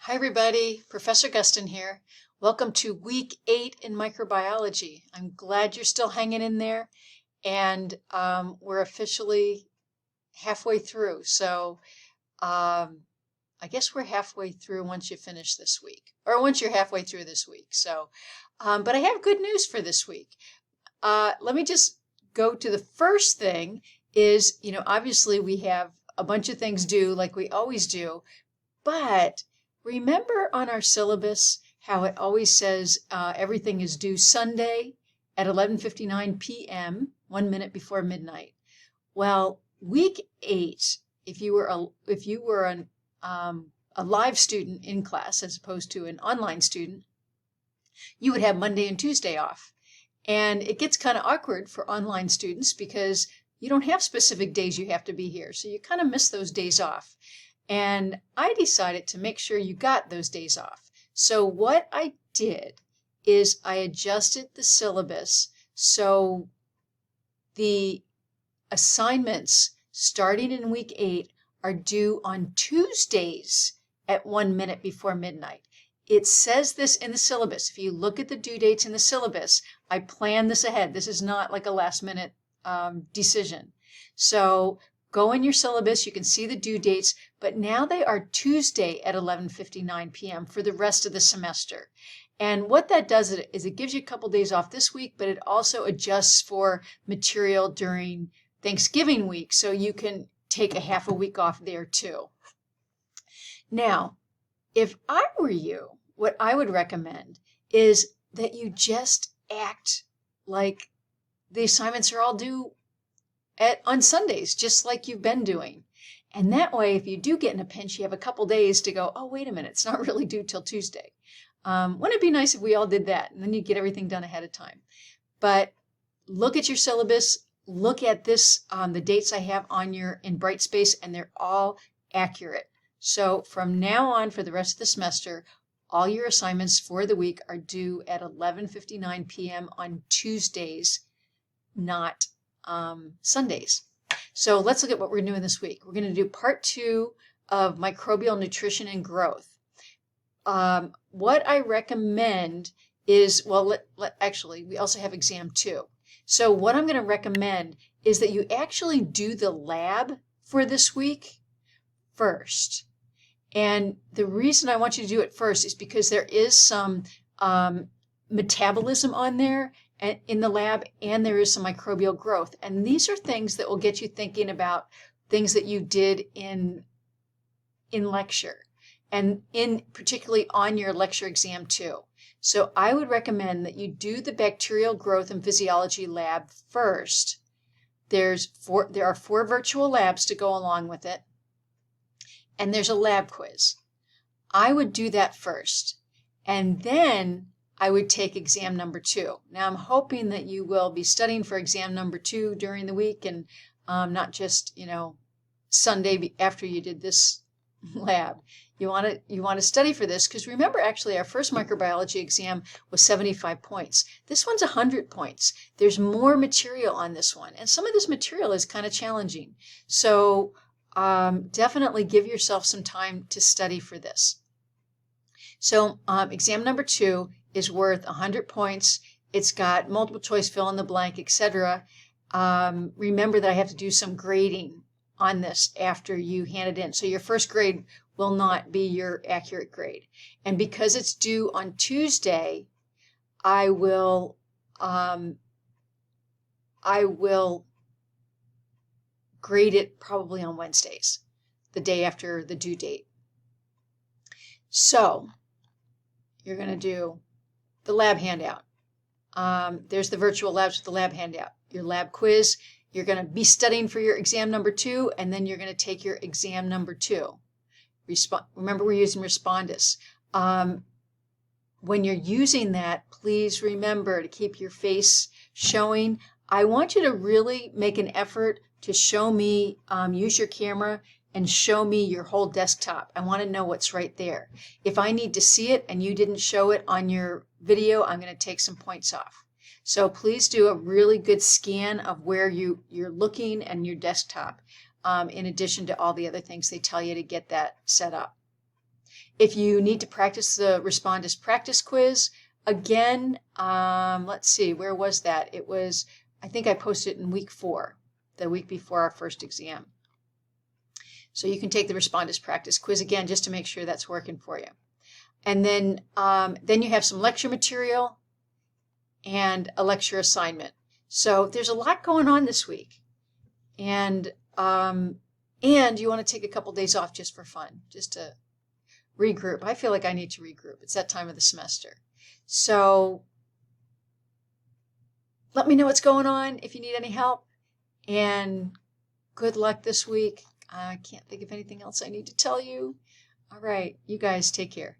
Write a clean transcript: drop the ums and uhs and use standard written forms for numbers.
Hi everybody, Professor Gustin here. Welcome to week 8 in microbiology. I'm glad you're still hanging in there, and we're officially halfway through. So I guess we're halfway through once you finish this week, or once you're halfway through this week. So, but I have good news for this week. Let me just go to the first thing is, obviously we have a bunch of things due like we always do, but remember on our syllabus how it always says everything is due Sunday at 11:59 p.m., 1 minute before midnight. Well, week 8, if you were a live student in class as opposed to an online student, you would have Monday and Tuesday off. And it gets kind of awkward for online students because you don't have specific days you have to be here. So you kind of miss those days off. And I decided to make sure you got those days off. So what I did is I adjusted the syllabus so the assignments starting in week 8 are due on Tuesdays at 1 minute before midnight. It says this in the syllabus. If you look at the due dates in the syllabus, I planned this ahead. This is not like a last minute decision. So go in your syllabus, you can see the due dates, but now they are Tuesday at 11:59 p.m. for the rest of the semester. And what that does is it gives you a couple days off this week, but it also adjusts for material during Thanksgiving week, so you can take a half a week off there too. Now, if I were you, what I would recommend is that you just act like the assignments are all due on Sundays, just like you've been doing. And that way, if you do get in a pinch, you have a couple days to go, oh, wait a minute, it's not really due till Tuesday. Wouldn't it be nice if we all did that? And then you get everything done ahead of time. But look at your syllabus, look at this, the dates I have on in Brightspace, and they're all accurate. So from now on, for the rest of the semester, all your assignments for the week are due at 11:59 p.m. on Tuesdays, not Sundays. So let's look at what we're doing this week. We're going to do part 2 of microbial nutrition and growth. What I recommend is, well, actually, we also have exam 2. So what I'm going to recommend is that you actually do the lab for this week first. And the reason I want you to do it first is because there is some metabolism on there in the lab, and there is some microbial growth. And these are things that will get you thinking about things that you did in lecture, and particularly on your lecture exam 2. So I would recommend that you do the bacterial growth and physiology lab first. There are 4 virtual labs to go along with it, and there's a lab quiz. I would do that first, and then I would take exam number 2. Now I'm hoping that you will be studying for exam number 2 during the week, and not just, Sunday after you did this lab. You want to study for this, because remember, actually our first microbiology exam was 75 points. This one's 100 points. There's more material on this one, and some of this material is kind of challenging. So definitely give yourself some time to study for this. So exam number 2 is worth 100 points. It's got multiple choice, fill in the blank, etc. Remember that I have to do some grading on this after you hand it in. So your first grade will not be your accurate grade. And because it's due on Tuesday, I will grade it probably on Wednesdays, the day after the due date. So you're going to do the lab handout. There's the virtual labs with the lab handout. Your lab quiz, you're going to be studying for your exam number 2, and then you're going to take your exam number 2. Remember, we're using Respondus. When you're using that, please remember to keep your face showing. I want you to really make an effort to show me, use your camera and show me your whole desktop. I want to know what's right there. If I need to see it and you didn't show it on your video, I'm going to take some points off. So please do a really good scan of where you're looking and your desktop, in addition to all the other things they tell you to get that set up. If you need to practice the Respondus practice quiz, again, let's see, where was that? It was, I think I posted it in week 4, the week before our first exam. So you can take the Respondus practice quiz again just to make sure that's working for you. And then you have some lecture material and a lecture assignment. So there's a lot going on this week. And you want to take a couple days off just for fun, just to regroup. I feel like I need to regroup. It's that time of the semester. So let me know what's going on if you need any help. And good luck this week. I can't think of anything else I need to tell you. All right, you guys take care.